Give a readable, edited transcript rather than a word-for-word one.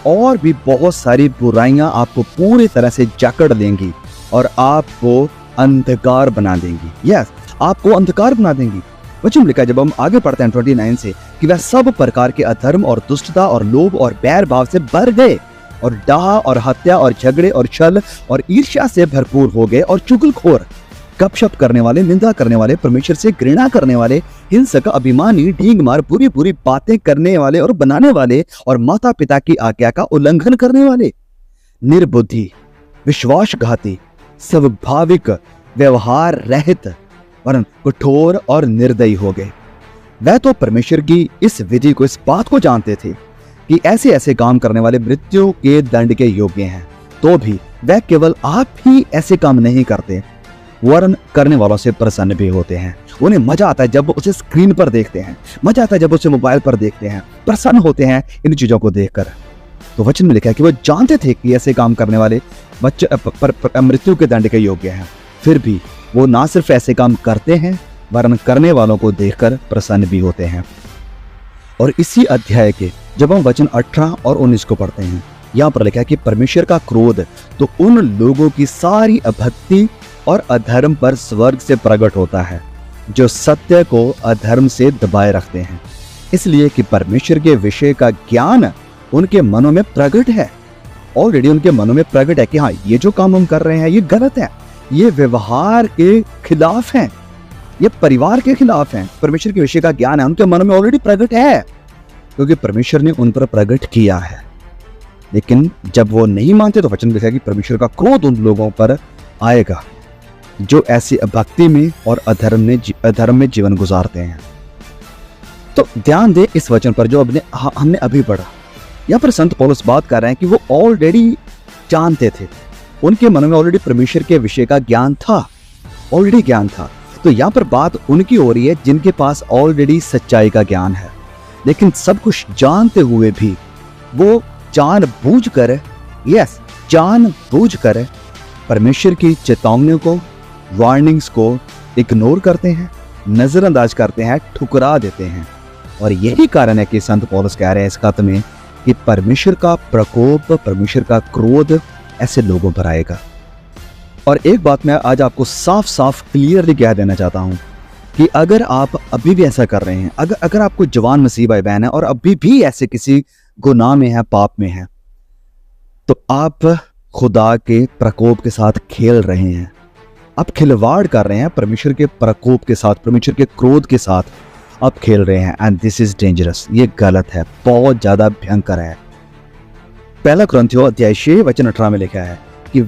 और भी बहुत सारी बुराइयां आपको पूरी तरह से जकड़ देंगी और आपको अंधकार बना देंगी। यस, आपको अंधकार बना देंगी। वचन में लिखा है, जब हम आगे पढ़ते हैं 29 से, कि वह सब प्रकार के अधर्म और दुष्टता और लोभ और बैर भाव से भर गए और डाह और हत्या और झगड़े और छल और ईर्ष्या से भरपूर हो गए और चुगलखोर, गपशप करने वाले, निंदा करने वाले, परमेश्वर से घृणा करने वाले, हिंसक, अभिमानी, ढींग मार, बुरी बुरी बातें करने वाले और बनाने वाले और माता पिता की आज्ञा का उल्लंघन करने वाले, निर्बुद्धि, विश्वासघाती, स्वाभाविक, व्यवहार रहित, वरन कठोर और निर्दयी हो गए। वह तो परमेश्वर की इस विधि को, इस बात को जानते थे कि ऐसे ऐसे काम करने वाले मृत्यु के दंड के योग्य हैं, तो भी वह केवल आप ही ऐसे काम नहीं करते, वरन करने वालों से प्रसन्न भी होते हैं। उन्हें मजा आता है जब उसे स्क्रीन पर देखते हैं, मजा आता है जब उसे मोबाइल पर देखते हैं, प्रसन्न होते हैं इन चीजों को देखकर। तो वचन में लिखा है कि वो जानते थे कि ऐसे काम करने वाले मृत्यु के दंड के योग्य हैं, फिर भी वो ना सिर्फ ऐसे काम करते हैं वरन करने वालों को देखकर प्रसन्न भी होते हैं। और इसी अध्याय के जब हम वचन 18 और 19 को पढ़ते हैं, यहाँ पर लिखा है कि परमेश्वर का क्रोध तो उन लोगों की सारी अभक्ति और अधर्म पर स्वर्ग से प्रकट होता है जो सत्य को अधर्म से दबाए रखते हैं, इसलिए कि परमेश्वर के विषय का ज्ञान उनके मनों में प्रकट है। ऑलरेडी उनके मनों में प्रकट है कि हाँ, ये जो काम हम कर रहे हैं ये गलत है, ये व्यवहार के खिलाफ है, ये परिवार के खिलाफ है। परमेश्वर के विषय का ज्ञान है उनके मनों में ऑलरेडी प्रकट है, क्योंकि परमेश्वर ने उन पर प्रकट किया है। लेकिन जब वो नहीं मानते तो वचन लिखा है कि परमेश्वर का क्रोध उन लोगों पर आएगा जो ऐसी भक्ति में और अधर्म में जीवन गुजारते हैं। तो ध्यान दे इस वचन पर जो हमने अभी पढ़ा। यहाँ पर संत पौलुस बात कर रहे हैं कि वो ऑलरेडी जानते थे, उनके मन में ऑलरेडी परमेश्वर के विषय का ज्ञान था, ऑलरेडी ज्ञान था। तो यहाँ पर बात उनकी हो रही है जिनके पास ऑलरेडी सच्चाई का ज्ञान है, लेकिन सब कुछ जानते हुए भी वो जानबूझकर परमेश्वर की चेतावनियों को, वार्निंग्स को इग्नोर करते हैं, नजरअंदाज करते हैं, ठुकरा देते हैं। और यही कारण है कि संत पौलुस कह रहे हैं इस खत में कि परमेश्वर का प्रकोप, परमेश्वर का क्रोध ऐसे लोगों पर आएगा। और एक बात मैं आज आपको साफ साफ क्लियरली कह देना चाहता हूं कि अगर आप अभी भी ऐसा कर रहे हैं, अगर आपको जवान मसीह भाई बहन है और अभी भी ऐसे किसी गुनाह में है, पाप में है, तो आप खुदा के प्रकोप के साथ खेल रहे हैं, आप खिलवाड़ कर रहे हैं परमेश्वर के प्रकोप के साथ, परमेश्वर के क्रोध के साथ आप खेल रहे हैं। एंड दिस इज डेंजरस, ये गलत है, बहुत ज्यादा भयंकर है। पहला कुरिन्थियों अध्याय 6 वचन 18 में लिखा है कि